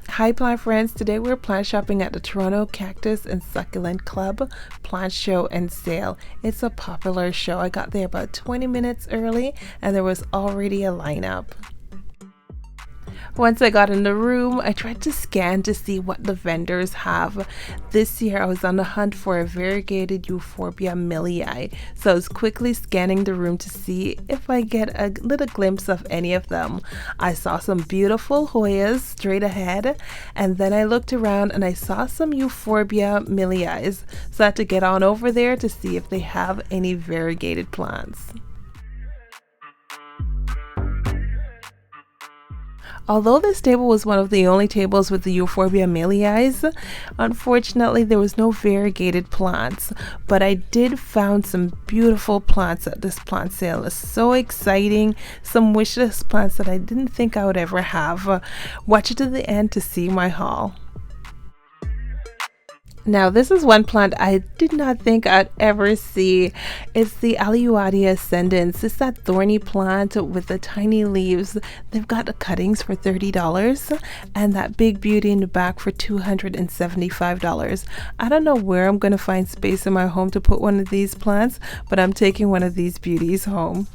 Hi plant friends, today we're plant shopping at the Toronto Cactus and Succulent Club plant show and sale. It's a popular show. I got there about 20 minutes early and there was already a lineup. Once I got in the room, I tried to scan to see what the vendors have. This year I was on the hunt for a variegated euphorbia millii, so I was quickly scanning the room to see if I get a little glimpse of any of them. I saw some beautiful Hoyas straight ahead, and then I looked around and I saw some euphorbia millii, so I had to get on over there to see if they have any variegated plants. Although this table was one of the only tables with the euphorbia millii, unfortunately there was no variegated plants, but I did found some beautiful plants at this plant sale. It's so exciting, some wish list plants that I didn't think I would ever have. Watch it to the end to see my haul. Now this is one plant I did not think I'd ever see. It's the Aleuadia ascendens. It's that thorny plant with the tiny leaves. They've got the cuttings for $30 and that big beauty in the back for $275. I don't know where I'm going to find space in my home to put one of these plants, but I'm taking one of these beauties home.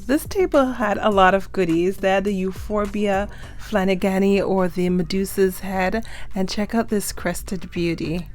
This table had a lot of goodies. They had the euphorbia flanagani or the Medusa's head, and check out this crested beauty.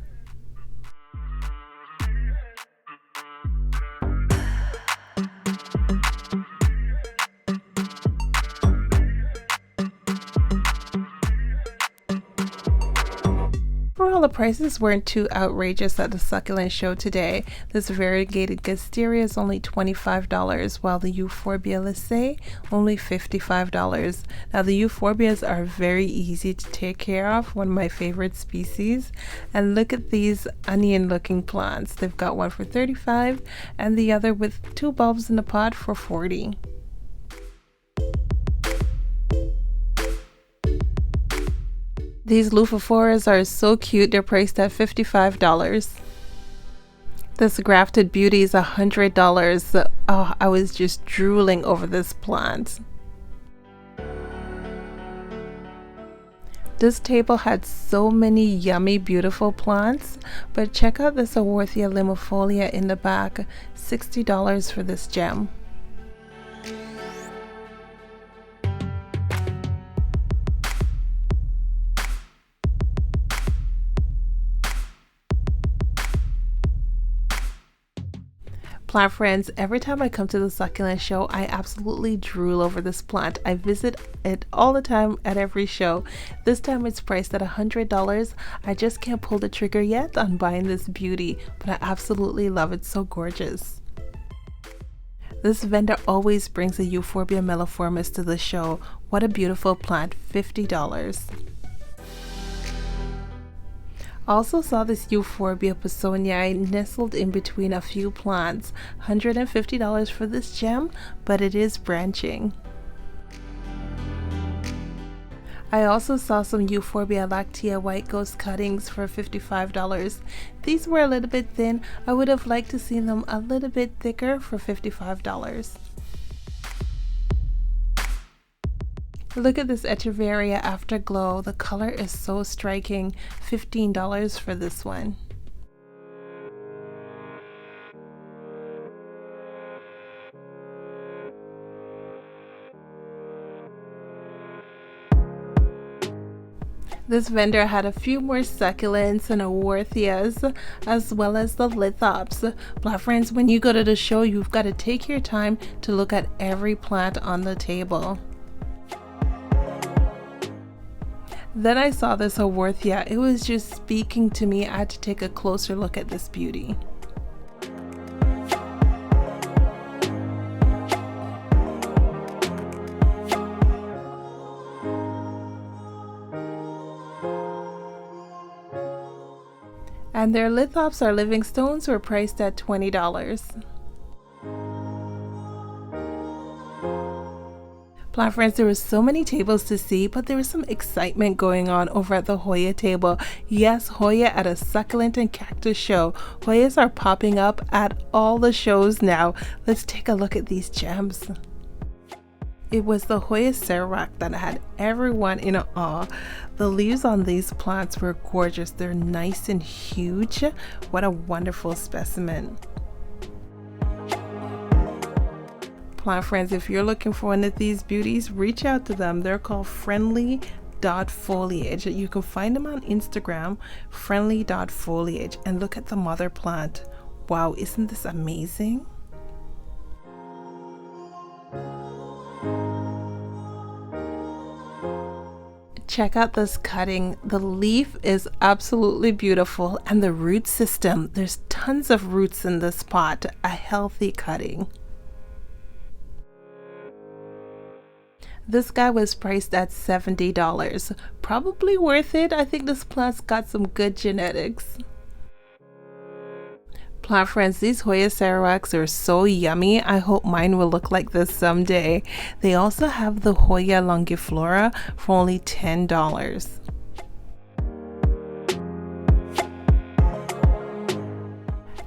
Overall, the prices weren't too outrageous at the succulent show today. This variegated wisteria is only $25, while the euphorbia lissei only $55. Now the euphorbias are very easy to take care of, one of my favorite species. And look at these onion looking plants. They've got one for $35 and the other with 2 bulbs in the pot for $40. These lufophoras are so cute, they're priced at $55. This grafted beauty is $100. Oh, I was just drooling over this plant. This table had so many yummy, beautiful plants, but check out this Aworthia limifolia in the back, $60 for this gem. Plant friends, every time I come to the succulent show, I absolutely drool over this plant. I visit it all the time at every show. This time it's priced at $100. I just can't pull the trigger yet on buying this beauty, but I absolutely love it. So gorgeous. This vendor always brings a Euphorbia melliformis to the show. What a beautiful plant, $50. Also saw this Euphorbia Pisonii nestled in between a few plants. $150 for this gem, but it is branching. I also saw some Euphorbia lactea white ghost cuttings for $55. These were a little bit thin. I would have liked to see them a little bit thicker for $55. Look at this Echeveria Afterglow. The color is so striking. $15 for this one. This vendor had a few more succulents and aworthias, as well as the lithops. Plant friends, when you go to the show, you've got to take your time to look at every plant on the table. Then I saw this Haworthia. It was just speaking to me. I had to take a closer look at this beauty. And their lithops are living stones were priced at $20. Plant friends, there were so many tables to see, but there was some excitement going on over at the Hoya table. Yes, Hoya at a succulent and cactus show. Hoyas are popping up at all the shows now. Let's take a look at these gems. It was the Hoya Sarawak that had everyone in awe. The leaves on these plants were gorgeous. They're nice and huge. What a wonderful specimen. Plant friends, if you're looking for one of these beauties, reach out to them. They're called friendly.foliage. You can find them on Instagram, friendly.foliage, and look at the mother plant. Wow, isn't this amazing? Check out this cutting. The leaf is absolutely beautiful, and the root system, there's tons of roots in this pot. A healthy cutting. This guy was priced at $70. Probably worth it. I think this plant's got some good genetics. Plant friends, these Hoya Sarawaks are so yummy. I hope mine will look like this someday. They also have the Hoya longiflora for only $10.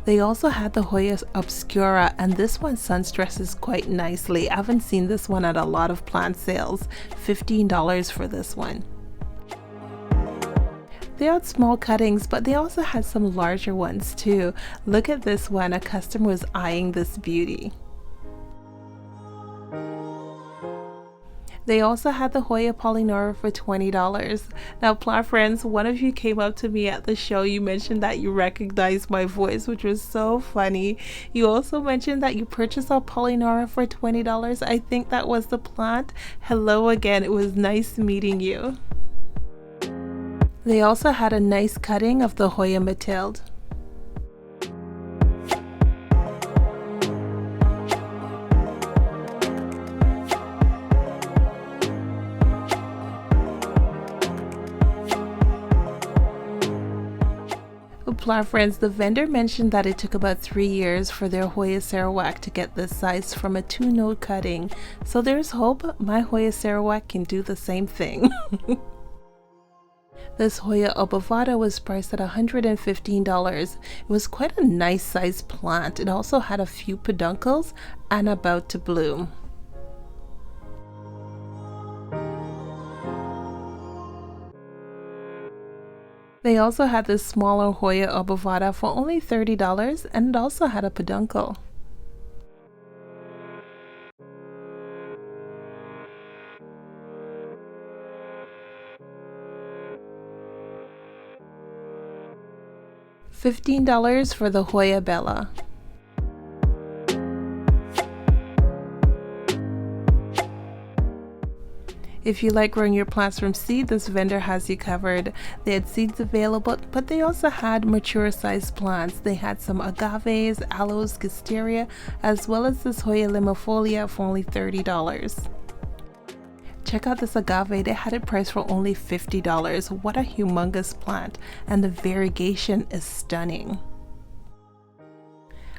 They also had the Hoya obscura, and this one sunstresses quite nicely. I haven't seen this one at a lot of plant sales. $15 for this one. They had small cuttings, but they also had some larger ones too. Look at this one. A customer was eyeing this beauty. They also had the Hoya Polynora for $20. Now, plant friends, one of you came up to me at the show. You mentioned that you recognized my voice, which was so funny. You also mentioned that you purchased a Polynora for $20. I think that was the plant. Hello again. It was nice meeting you. They also had a nice cutting of the Hoya Mathilde. Plant friends, the vendor mentioned that it took about 3 years for their Hoya Sarawak to get this size from a 2-node cutting. So there's hope my Hoya Sarawak can do the same thing. This Hoya obovata was priced at $115. It was quite a nice sized plant. It also had a few peduncles and about to bloom. They also had this smaller Hoya obovata for only $30, and it also had a peduncle. $15 for the Hoya Bella. If you like growing your plants from seed, this vendor has you covered. They had seeds available, but they also had mature sized plants. They had some agaves, aloes, wisteria, as well as this Hoya limifolia for only $30. Check out this agave. They had it priced for only $50. What a humongous plant, and the variegation is stunning.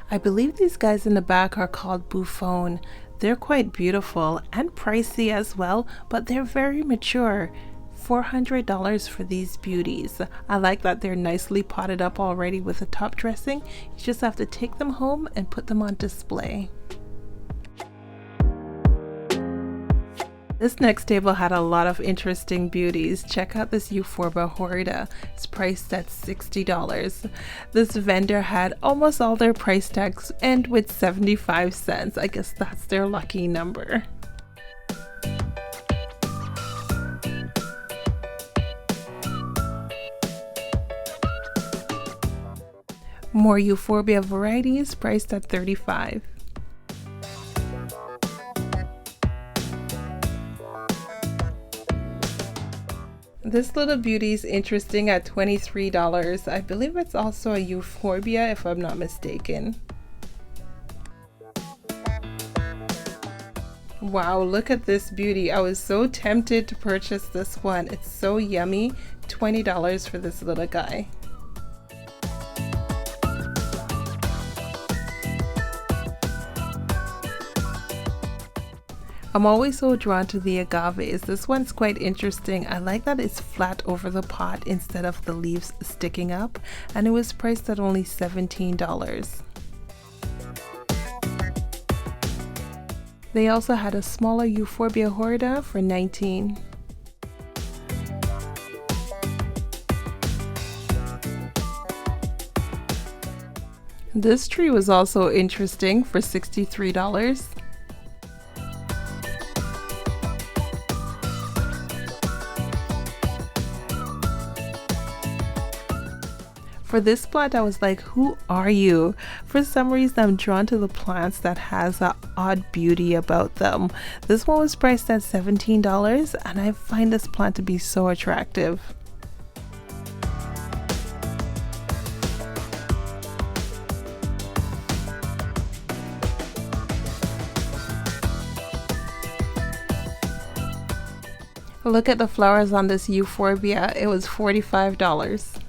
I believe these guys in the back are called Buffon. They're quite beautiful and pricey as well, but they're very mature. $400 for these beauties. I like that they're nicely potted up already with a top dressing. You just have to take them home and put them on display. This next table had a lot of interesting beauties. Check out this euphorbia horrida. It's priced at $60. This vendor had almost all their price tags end with 75 cents. I guess that's their lucky number. More euphorbia varieties priced at $35. This little beauty is interesting at $23. I believe it's also a euphorbia if I'm not mistaken. Wow, look at this beauty. I was so tempted to purchase this one. It's so yummy. $20 for this little guy. I'm always so drawn to the agaves. This one's quite interesting. I like that it's flat over the pot instead of the leaves sticking up, and it was priced at only $17. They also had a smaller euphorbia Hoya for $19. This tree was also interesting for $63. For this plant, I was like, who are you? For some reason, I'm drawn to the plants that has an odd beauty about them. This one was priced at $17, and I find this plant to be so attractive. Look at the flowers on this euphorbia. It was $45.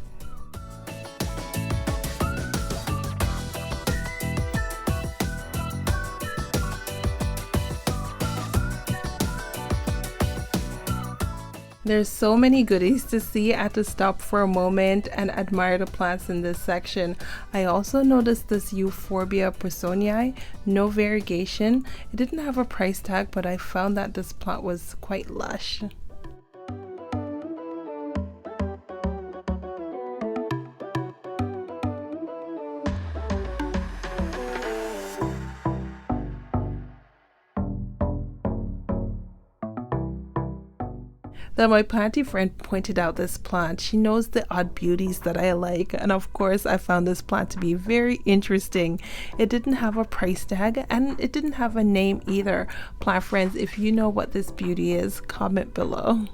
There's so many goodies to see. I had to stop for a moment and admire the plants in this section. I also noticed this euphorbia personae, no variegation. It didn't have a price tag, but I found that this plant was quite lush. Then my planty friend pointed out this plant. She knows the odd beauties that I like, and of course I found this plant to be very interesting. It didn't have a price tag and it didn't have a name either. Plant friends, if you know what this beauty is, comment below.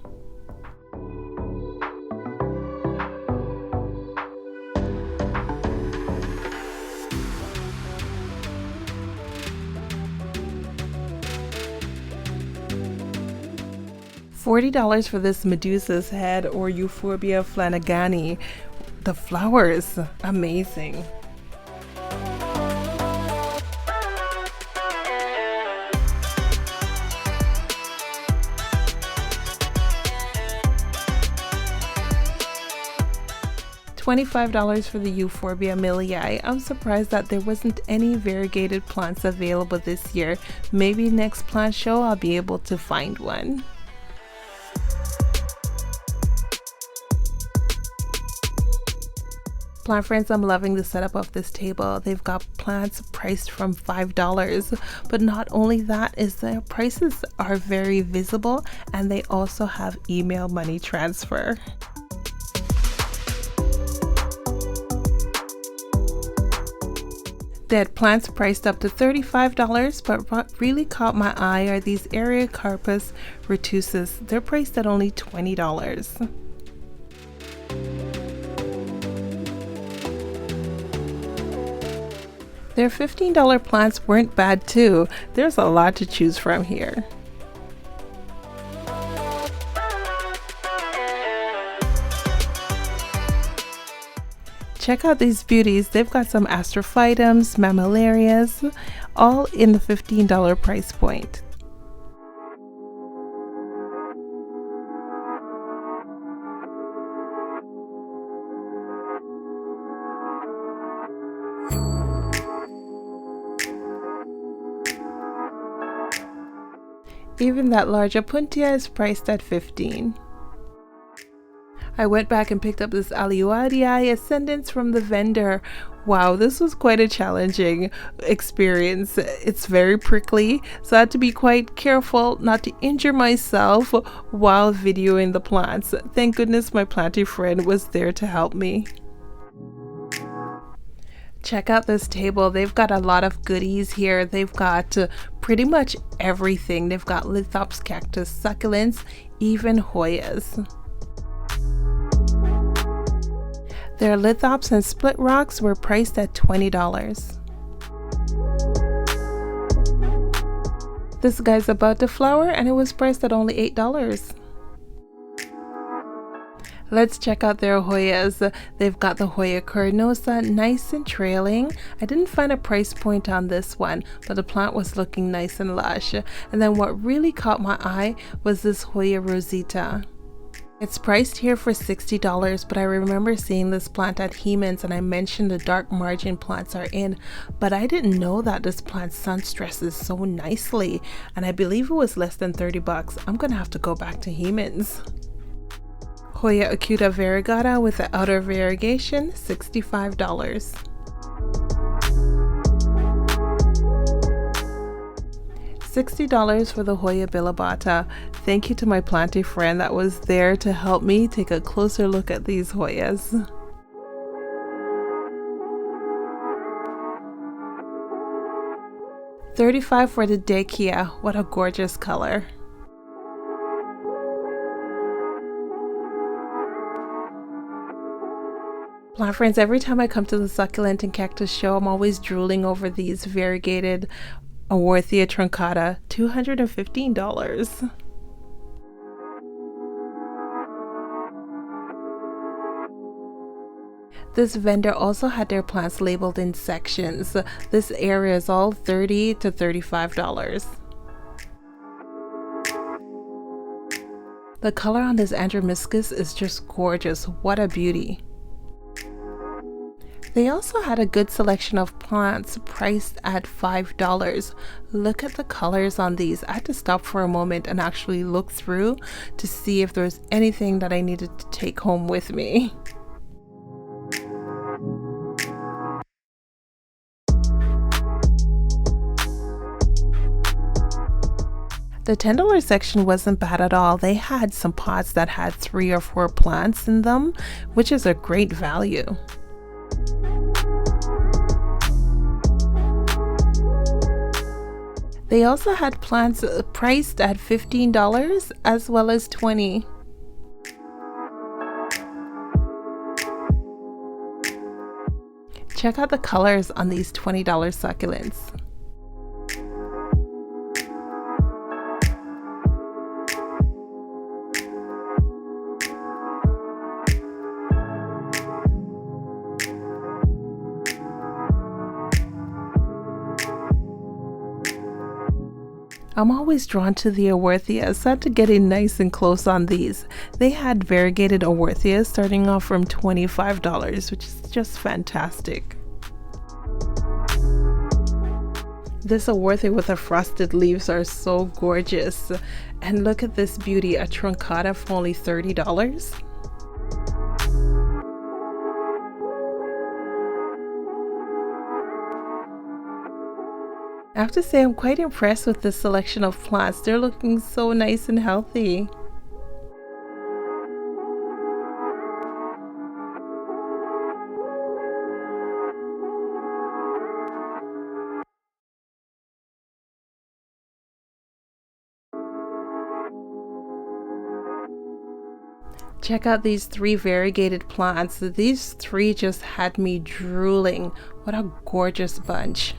$40 for this Medusa's head or Euphorbia flanagani. The flowers, amazing. $25 for the Euphorbia millii. I'm surprised that there wasn't any variegated plants available this year. Maybe next plant show I'll be able to find one. Plant friends, I'm loving the setup of this table. They've got plants priced from $5, but not only that, is their prices are very visible, and they also have email money transfer. They had plants priced up to $35, but what really caught my eye are these Variegated retuses. They're priced at only $20. Their $15 plants weren't bad too. There's a lot to choose from here. Check out these beauties. They've got some astrophytums, mammillarias, all in the $15 price point. Even that large Apuntia is priced at $15. I went back and picked up this Aleauadii Ascendants from the vendor. Wow, this was quite a challenging experience. It's very prickly, so I had to be quite careful not to injure myself while videoing the plants. Thank goodness my planty friend was there to help me. Check out this table. They've got a lot of goodies here. They've got pretty much everything. They've got lithops, cactus succulents, even Hoyas. Their lithops and split rocks were priced at $20. This guy's about to flower and it was priced at only $8. Let's check out their Hoyas. They've got the Hoya carnosa, nice and trailing. I didn't find a price point on this one, but the plant was looking nice and lush. And then what really caught my eye was this Hoya rosita. It's priced here for $60, but I remember seeing this plant at Heman's and I mentioned the dark margin plants are in, but I didn't know that this plant sun stresses so nicely, and I believe it was less than 30 bucks. I'm gonna have to go back to Heman's. Hoya acuta variegata with the outer variegation, $65. $60 for the Hoya bilobata. Thank you to my planty friend that was there to help me take a closer look at these Hoyas. $35 for the Dekia. What a gorgeous color. Plant friends, every time I come to the succulent and cactus show, I'm always drooling over these variegated Awarthia truncata, $215. This vendor also had their plants labeled in sections. This area is all $30 to $35. The color on this andromiscus is just gorgeous. What a beauty. They also had a good selection of plants priced at $5. Look at the colors on these. I had to stop for a moment and actually look through to see if there's anything that I needed to take home with me. The $10 section wasn't bad at all. They had some pots that had 3 or 4 plants in them, which is a great value. They also had plants priced at $15 as well as $20. Check out the colors on these $20 succulents. I'm always drawn to the Awarthias, so I had to get in nice and close on these. They had variegated Awarthias starting off from $25, which is just fantastic. This Awarthia with the frosted leaves are so gorgeous. And look at this beauty, a truncata for only $30. I have to say I'm quite impressed with this selection of plants. They're looking so nice and healthy. Check out these 3 variegated plants. These 3 just had me drooling. What a gorgeous bunch.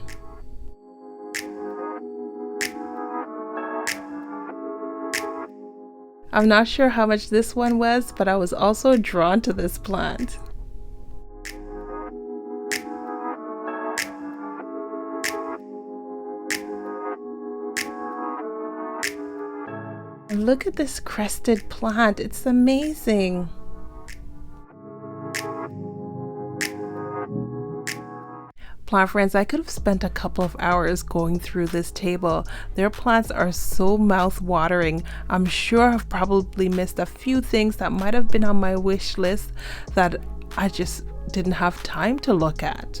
I'm not sure how much this one was, but I was also drawn to this plant. And look at this crested plant, it's amazing. Plant friends, I could have spent a couple of hours going through this table. Their plants are so mouth-watering. I'm sure I've probably missed a few things that might have been on my wish list that I just didn't have time to look at.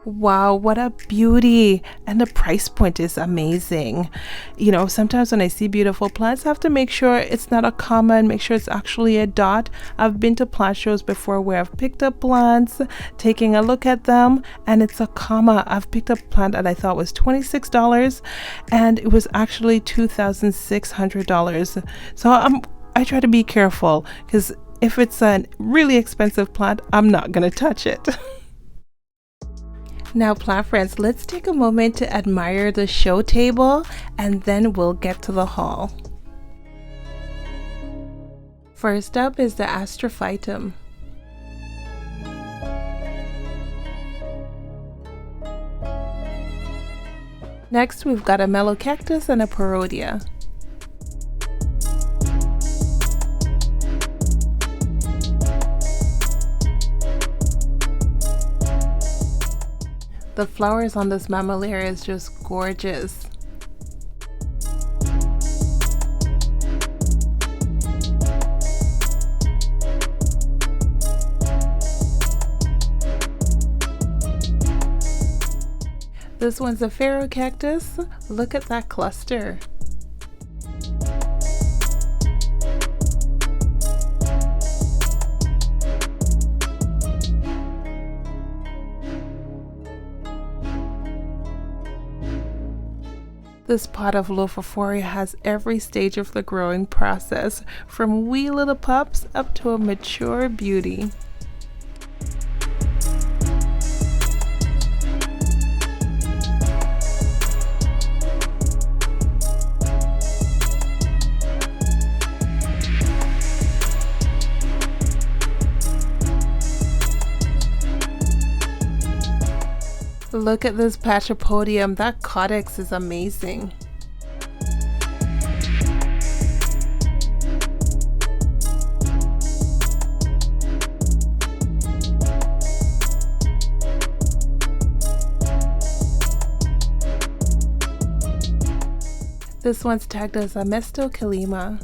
Wow, what a beauty. And the price point is amazing. You know, sometimes when I see beautiful plants, I have to make sure it's not a comma and make sure it's actually a dot. I've been to plant shows before where I've picked up plants, taking a look at them, and it's a comma. I've picked up a plant that I thought was $26 and it was actually $2,600. So I try to be careful because if it's a really expensive plant, I'm not going to touch it. Now, plant friends, let's take a moment to admire the show table and then we'll get to the haul. First up is the astrophytum. Next, we've got a mellow cactus and a parodia. The flowers on this mammillaria is just gorgeous. This one's a pharaoh cactus. Look at that cluster. This pot of euphorbia has every stage of the growing process, from wee little pups up to a mature beauty. Look at this patch of podium. That codex is amazing. This one's tagged as a Mesto Kalima.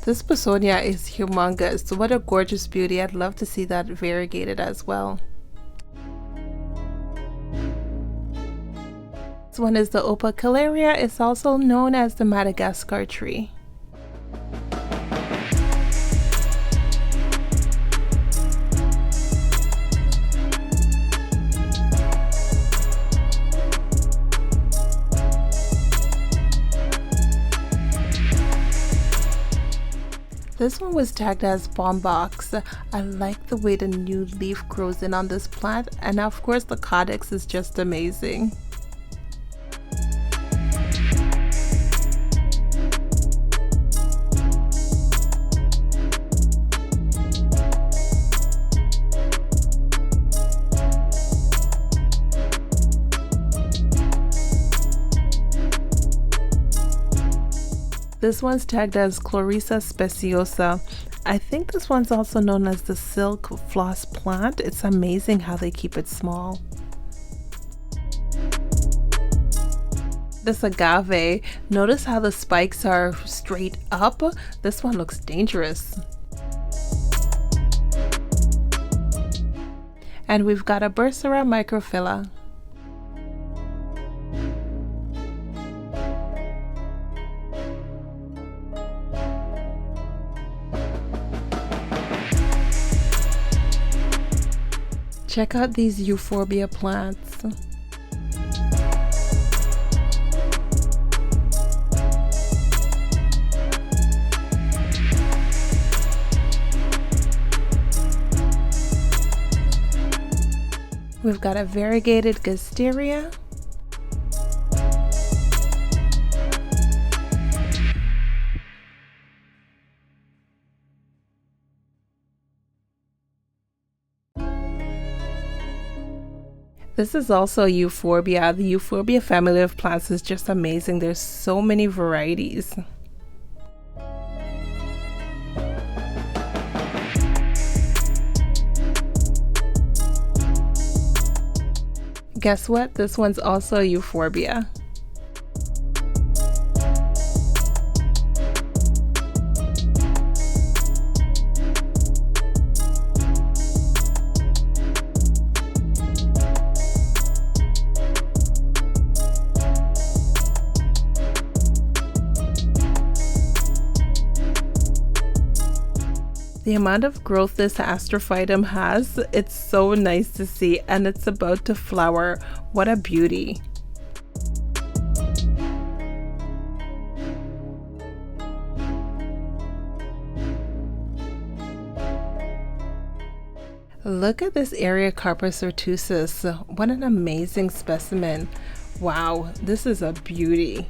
This besonia is humongous. What a gorgeous beauty. I'd love to see that variegated as well. This one is the opacularia. It's also known as the Madagascar tree. This one was tagged as bombox. I like the way the new leaf grows in on this plant, and of course the codex is just amazing. This one's tagged as Chlorisa speciosa. I think this one's also known as the silk floss plant. It's amazing how they keep it small. This agave, notice how the spikes are straight up. This one looks dangerous. And we've got a Bursera microphylla. Check out these euphorbia plants. We've got a variegated gasteria. This is also euphorbia. The euphorbia family of plants is just amazing. There's so many varieties. Guess what? This one's also euphorbia. The amount of growth this astrophytum has, it's so nice to see, and it's about to flower. What a beauty. Look at this Variegated retusus. What an amazing specimen. Wow, this is a beauty.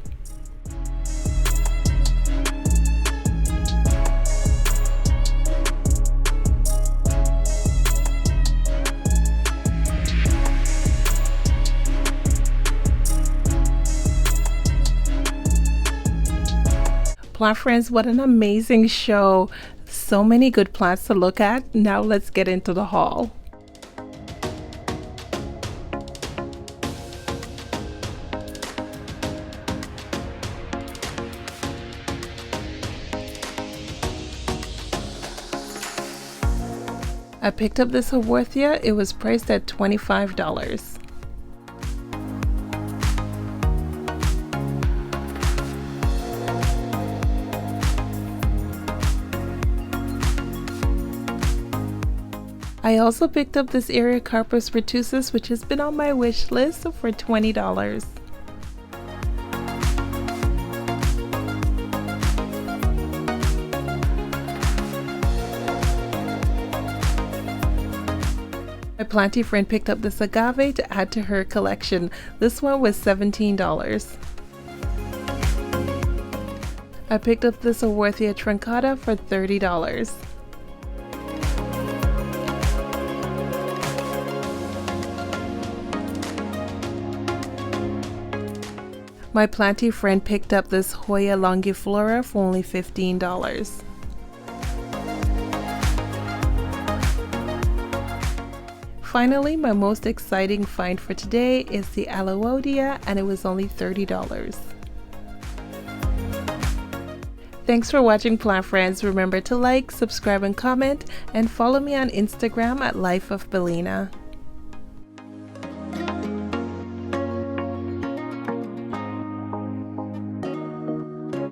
Plant friends, what an amazing show. So many good plants to look at. Now let's get into the haul. I picked up this Hoya. It was priced at $25. I also picked up this Variegated retusus, which has been on my wish list for $20. My planty friend picked up this agave to add to her collection. This one was $17. I picked up this Hoya truncata for $30. My planty friend picked up this Hoya longiflora for only $15. Finally, my most exciting find for today is the aloedia, and it was only $30. Thanks for watching, plant friends. Remember to like, subscribe, and comment, and follow me on Instagram at Life of Bellina.